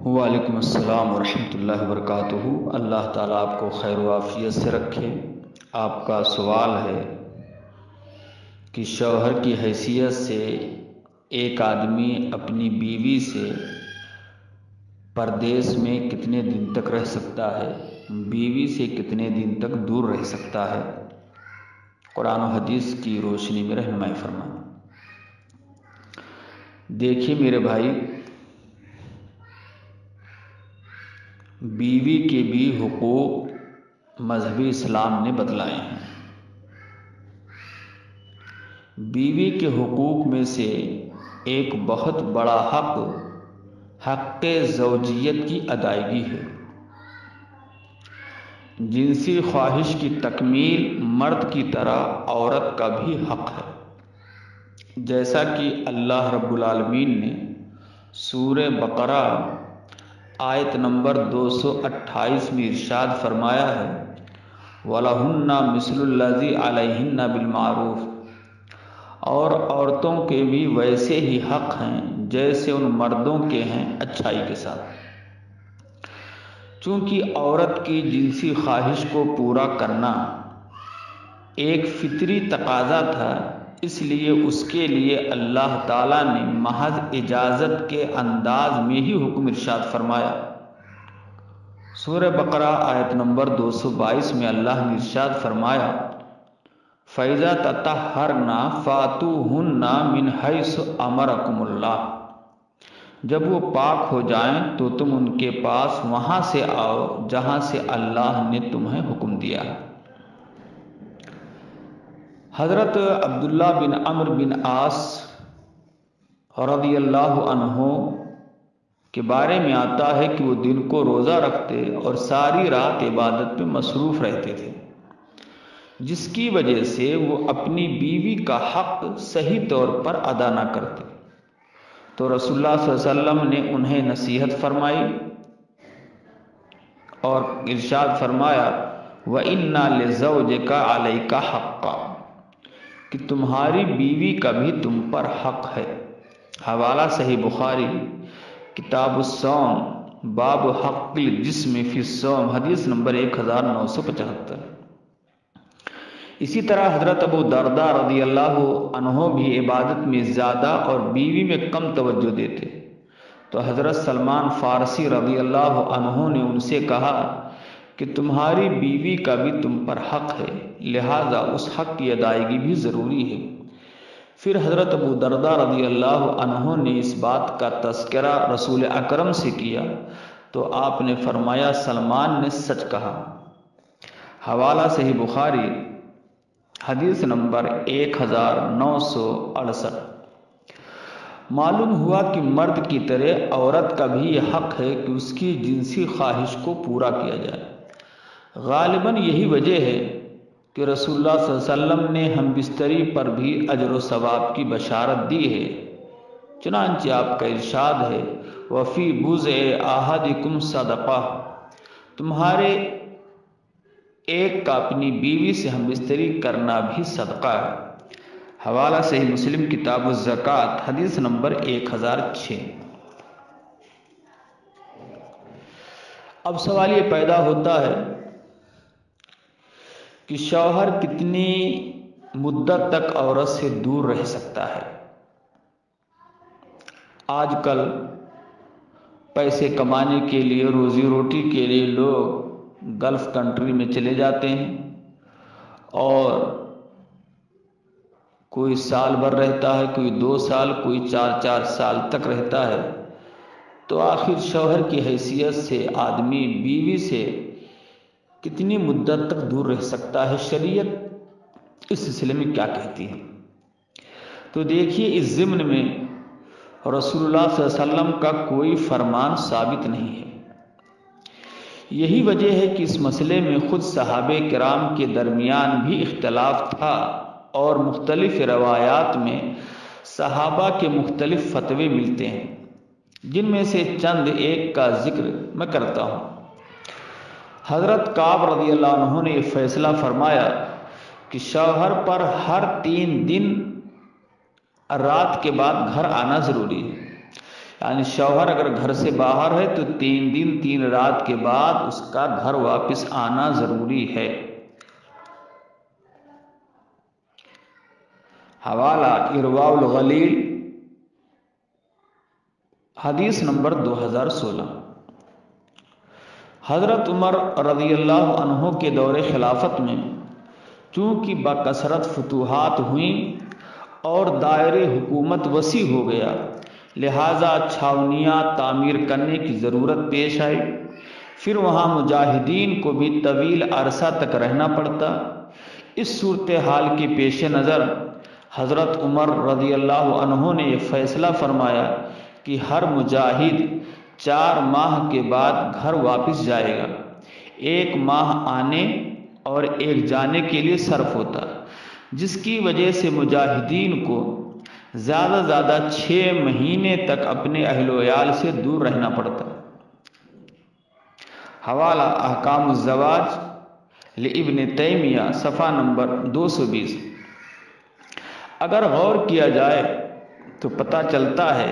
وعلیکم السلام ورحمۃ اللہ وبرکاتہ۔ اللہ تعالیٰ آپ کو خیر و عافیت سے رکھے۔ آپ کا سوال ہے کہ شوہر کی حیثیت سے ایک آدمی اپنی بیوی سے پردیس میں کتنے دن تک رہ سکتا ہے، بیوی سے کتنے دن تک دور رہ سکتا ہے؟ قرآن و حدیث کی روشنی میں رہنمائی فرمائیں۔ دیکھیے میرے بھائی، بیوی کے بھی حقوق مذہبی اسلام نے بتلائے ہیں۔ بیوی کے حقوق میں سے ایک بہت بڑا حق زوجیت کی ادائیگی ہے۔ جنسی خواہش کی تکمیل مرد کی طرح عورت کا بھی حق ہے، جیسا کہ اللہ رب العالمین نے سورہ بقرہ آیت نمبر 228 میں ارشاد فرمایا ہے، وَلَهُنَّ مِثْلُ الَّذِي عَلَيْهِنَّ بِالْمَعْرُوفِ، اور عورتوں کے بھی ویسے ہی حق ہیں جیسے ان مردوں کے ہیں اچھائی کے ساتھ۔ چونکہ عورت کی جنسی خواہش کو پورا کرنا ایک فطری تقاضا تھا، اس لیے اس کے لیے اللہ تعالیٰ نے محض اجازت کے انداز میں ہی حکم ارشاد فرمایا۔ سورہ بقرہ آیت نمبر 222 میں اللہ نے ارشاد فرمایا، فَإِذَا تَطَهَّرْنَ فَأْتُوهُنَّ مِنْ حَيْثُ أَمَرَكُمُ اللَّهُ، جب وہ پاک ہو جائیں تو تم ان کے پاس وہاں سے آؤ جہاں سے اللہ نے تمہیں حکم دیا۔ حضرت عبداللہ بن عمرو بن عاص رضی اللہ عنہ کے بارے میں آتا ہے کہ وہ دن کو روزہ رکھتے اور ساری رات عبادت میں مصروف رہتے تھے، جس کی وجہ سے وہ اپنی بیوی کا حق صحیح طور پر ادا نہ کرتے۔ تو رسول اللہ صلی اللہ علیہ وسلم نے انہیں نصیحت فرمائی اور ارشاد فرمایا، وَإِنَّ لِزَوْجِكَ عَلَيْكَ حَقًّا، کہ تمہاری بیوی کا بھی تم پر حق ہے۔ حوالہ صحیح بخاری کتاب الصوم باب حق الجسم فی الصوم، حدیث نمبر 1975۔ اسی طرح حضرت ابو درداء رضی اللہ عنہ بھی عبادت میں زیادہ اور بیوی میں کم توجہ دیتے، تو حضرت سلمان فارسی رضی اللہ عنہ نے ان سے کہا کہ تمہاری بیوی کا بھی تم پر حق ہے، لہذا اس حق کی ادائیگی بھی ضروری ہے۔ پھر حضرت ابو درداء رضی اللہ عنہ نے اس بات کا تذکرہ رسول اکرم سے کیا تو آپ نے فرمایا، سلمان نے سچ کہا۔ حوالہ صحیح بخاری حدیث نمبر 1968۔ معلوم ہوا کہ مرد کی طرح عورت کا بھی یہ حق ہے کہ اس کی جنسی خواہش کو پورا کیا جائے۔ غالباً یہی وجہ ہے کہ رسول اللہ صلی اللہ علیہ وسلم نے ہم بستری پر بھی اجر و ثواب کی بشارت دی ہے، چنانچہ آپ کا ارشاد ہے، وَفِي بُضْعِ أَحَدِكُمْ صَدَقَةٌ، تمہارے ایک کا اپنی بیوی سے ہم بستری کرنا بھی صدقہ ہے۔ حوالہ صحیح مسلم کتاب الزکوٰۃ حدیث نمبر 1006۔ اب سوال یہ پیدا ہوتا ہے کہ شوہر کتنی مدت تک عورت سے دور رہ سکتا ہے؟ آج کل پیسے کمانے کے لیے، روزی روٹی کے لیے لوگ گلف کنٹری میں چلے جاتے ہیں اور کوئی سال بھر رہتا ہے، کوئی 2 سال، کوئی 4 سال تک رہتا ہے۔ تو آخر شوہر کی حیثیت سے آدمی بیوی سے کتنی مدت تک دور رہ سکتا ہے؟ شریعت اس سلسلے میں کیا کہتی ہے؟ تو دیکھیے، اس ضمن میں رسول اللہ صلی اللہ علیہ وسلم کا کوئی فرمان ثابت نہیں ہے۔ یہی وجہ ہے کہ اس مسئلے میں خود صحابہ کرام کے درمیان بھی اختلاف تھا اور مختلف روایات میں صحابہ کے مختلف فتوے ملتے ہیں، جن میں سے چند ایک کا ذکر میں کرتا ہوں۔ حضرت کعب رضی اللہ عنہ نے یہ فیصلہ فرمایا کہ شوہر پر ہر 3 دن رات کے بعد گھر آنا ضروری ہے، یعنی شوہر اگر گھر سے باہر ہے تو 3 دن 3 رات کے بعد اس کا گھر واپس آنا ضروری ہے۔ حوالہ ارواء الغلیل، حدیث نمبر 2016۔ حضرت عمر رضی اللہ عنہ کے دور خلافت میں چونکہ بکثرت فتوحات ہوئیں اور دائرے حکومت وسیع ہو گیا، لہٰذا چھاونیاں تعمیر کرنے کی ضرورت پیش آئی۔ پھر وہاں مجاہدین کو بھی طویل عرصہ تک رہنا پڑتا۔ اس صورتحال کے پیش نظر حضرت عمر رضی اللہ عنہ نے یہ فیصلہ فرمایا کہ ہر مجاہد 4 ماہ کے بعد گھر واپس جائے گا۔ 1 ماہ آنے اور 1 جانے کے لیے صرف ہوتا، جس کی وجہ سے مجاہدین کو زیادہ 6 مہینے تک اپنے اہل و عیال سے دور رہنا پڑتا۔ حوالہ احکام الزواج لابن تیمیہ، صفحہ نمبر 220۔ اگر غور کیا جائے تو پتہ چلتا ہے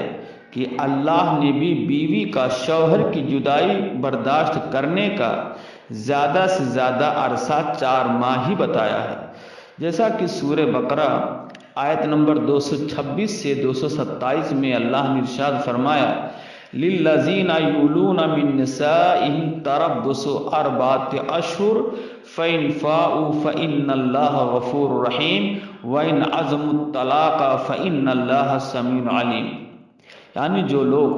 کہ اللہ نے بھی بیوی کا شوہر کی جدائی برداشت کرنے کا زیادہ سے زیادہ عرصہ 4 ماہ ہی بتایا ہے، جیسا کہ سورہ بقرہ آیت نمبر 226 سے 227 میں اللہ نے ارشاد فرمایا، لِلَّذِينَ يُؤْلُونَ مِن نِّسَائِهِمْ تَرَبُّصُ 4 أَشْهُرٍ فَإِنْ فَاءُوا فَإِنَّ اللَّهَ غَفُورٌ رَحِيمٌ وَإِنْ عَزَمُوا الطَّلَاقَ فَإِنَّ اللَّهَ سَمِيعٌ عَلِيمٌ۔ یعنی جو لوگ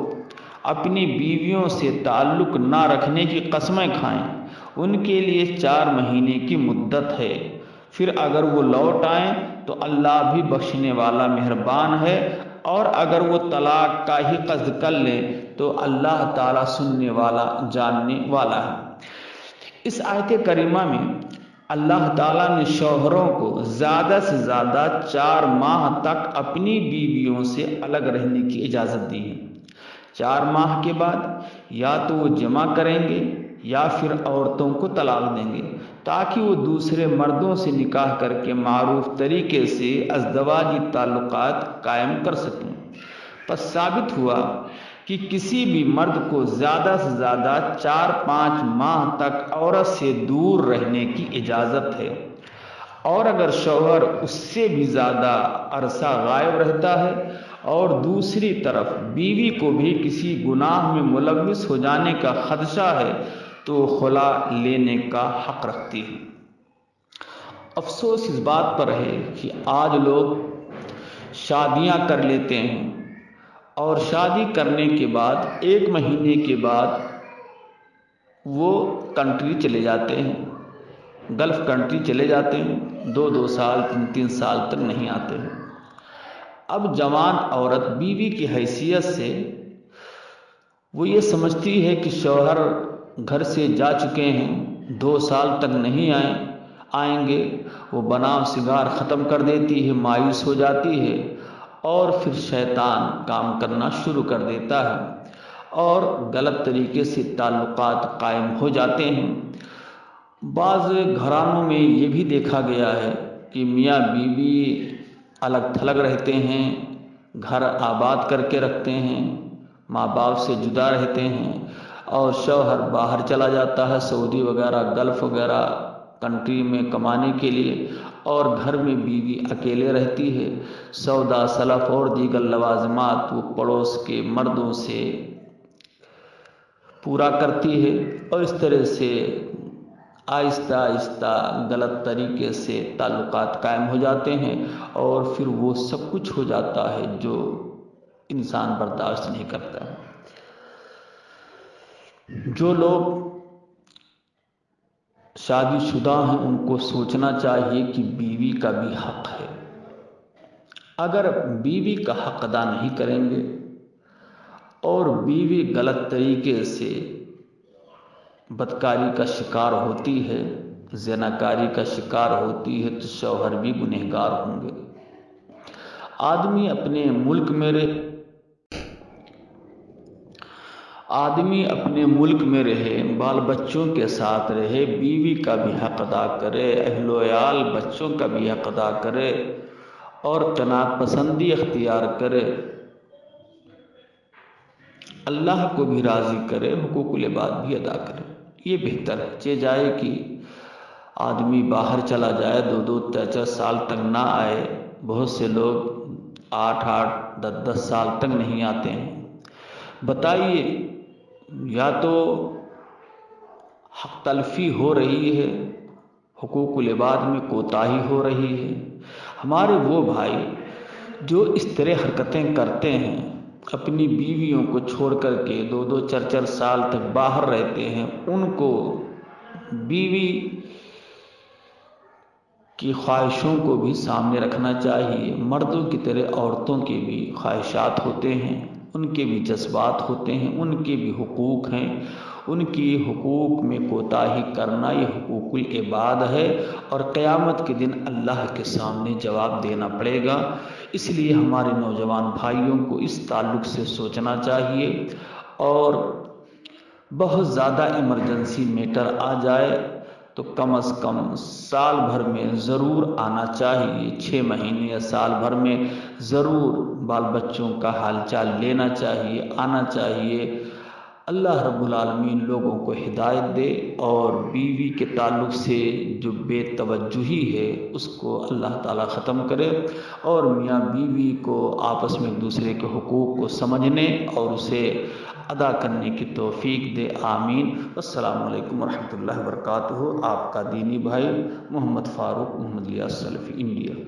اپنی بیویوں سے تعلق نہ رکھنے کی قسمیں کھائیں، ان کے لیے 4 مہینے کی مدت ہے، پھر اگر وہ لوٹ آئیں تو اللہ بھی بخشنے والا مہربان ہے، اور اگر وہ طلاق کا ہی قصد کر لیں تو اللہ تعالیٰ سننے والا جاننے والا ہے۔ اس آیت کریمہ میں اللہ تعالیٰ نے شوہروں کو زیادہ سے زیادہ 4 ماہ تک اپنی بیویوں سے الگ رہنے کی اجازت دی ہے۔ 4 ماہ کے بعد یا تو وہ جمع کریں گے یا پھر عورتوں کو طلاق دیں گے، تاکہ وہ دوسرے مردوں سے نکاح کر کے معروف طریقے سے ازدواجی تعلقات قائم کر سکیں۔ پس ثابت ہوا کہ کسی بھی مرد کو زیادہ سے زیادہ 4-5 ماہ تک عورت سے دور رہنے کی اجازت ہے، اور اگر شوہر اس سے بھی زیادہ عرصہ غائب رہتا ہے اور دوسری طرف بیوی کو بھی کسی گناہ میں ملوث ہو جانے کا خدشہ ہے تو خلا لینے کا حق رکھتی ہے۔ افسوس اس بات پر ہے کہ آج لوگ شادیاں کر لیتے ہیں اور شادی کرنے کے بعد 1 مہینے کے بعد وہ کنٹری چلے جاتے ہیں، گلف کنٹری چلے جاتے ہیں، 2 سال 3 سال تک نہیں آتے ہیں۔ اب جوان عورت بیوی کی حیثیت سے وہ یہ سمجھتی ہے کہ شوہر گھر سے جا چکے ہیں، 2 سال تک نہیں آئیں گے، وہ بناؤ سگار ختم کر دیتی ہے، مایوس ہو جاتی ہے، اور پھر شیطان کام کرنا شروع کر دیتا ہے اور غلط طریقے سے تعلقات قائم ہو جاتے ہیں۔ بعض گھرانوں میں یہ بھی دیکھا گیا ہے کہ میاں بیوی الگ تھلگ رہتے ہیں، گھر آباد کر کے رکھتے ہیں، ماں باپ سے جدا رہتے ہیں، اور شوہر باہر چلا جاتا ہے سعودی وغیرہ گلف وغیرہ کنٹری میں کمانے کے لیے، اور گھر میں بیوی اکیلے رہتی ہے۔ سودا سلف اور دیگر لوازمات وہ پڑوس کے مردوں سے پورا کرتی ہے، اور اس طرح سے آہستہ آہستہ غلط طریقے سے تعلقات قائم ہو جاتے ہیں، اور پھر وہ سب کچھ ہو جاتا ہے جو انسان برداشت نہیں کرتا۔ جو لوگ شادی شدہ ہیں ان کو سوچنا چاہیے کہ بیوی کا بھی حق ہے۔ اگر بیوی کا حق ادا نہیں کریں گے اور بیوی غلط طریقے سے بدکاری کا شکار ہوتی ہے، زناکاری کا شکار ہوتی ہے، تو شوہر بھی گنہگار ہوں گے۔ آدمی اپنے ملک میں رہے، بال بچوں کے ساتھ رہے، بیوی کا بھی حق ادا کرے، اہل و عیال بچوں کا بھی حق ادا کرے، اور قناعت پسندی اختیار کرے۔ اللہ کو بھی راضی کرے، حقوق العباد بھی ادا کرے، یہ بہتر ہے۔ چہ جائے کہ آدمی باہر چلا جائے 2-2 4-4 سال تک نہ آئے، بہت سے لوگ 8-8 10-10 سال تک نہیں آتے ہیں۔ بتائیے، یا تو حق تلفی ہو رہی ہے، حقوق العباد میں کوتاہی ہو رہی ہے۔ ہمارے وہ بھائی جو اس طرح حرکتیں کرتے ہیں، اپنی بیویوں کو چھوڑ کر کے 2-2 4-4 سال تک باہر رہتے ہیں، ان کو بیوی کی خواہشوں کو بھی سامنے رکھنا چاہیے۔ مردوں کی طرح عورتوں کے بھی خواہشات ہوتے ہیں، ان کے بھی جذبات ہوتے ہیں، ان کے بھی حقوق ہیں۔ ان کی حقوق میں کوتاہی کرنا یہ حقوق العباد ہے، اور قیامت کے دن اللہ کے سامنے جواب دینا پڑے گا۔ اس لیے ہمارے نوجوان بھائیوں کو اس تعلق سے سوچنا چاہیے، اور بہت زیادہ ایمرجنسی میٹر آ جائے تو کم از کم سال بھر میں ضرور آنا چاہیے، 6 مہینے یا سال بھر میں ضرور بال بچوں کا حال چال لینا چاہیے، آنا چاہیے۔ اللہ رب العالمین لوگوں کو ہدایت دے، اور بیوی کے تعلق سے جو بے توجہی ہے اس کو اللہ تعالیٰ ختم کرے، اور میاں بیوی کو آپس میں ایک دوسرے کے حقوق کو سمجھنے اور اسے ادا کرنے کی توفیق دے، آمین۔ السلام علیکم ورحمۃ اللہ وبرکاتہ۔ آپ کا دینی بھائی محمد فاروق محمد الیاس سلفی، انڈیا۔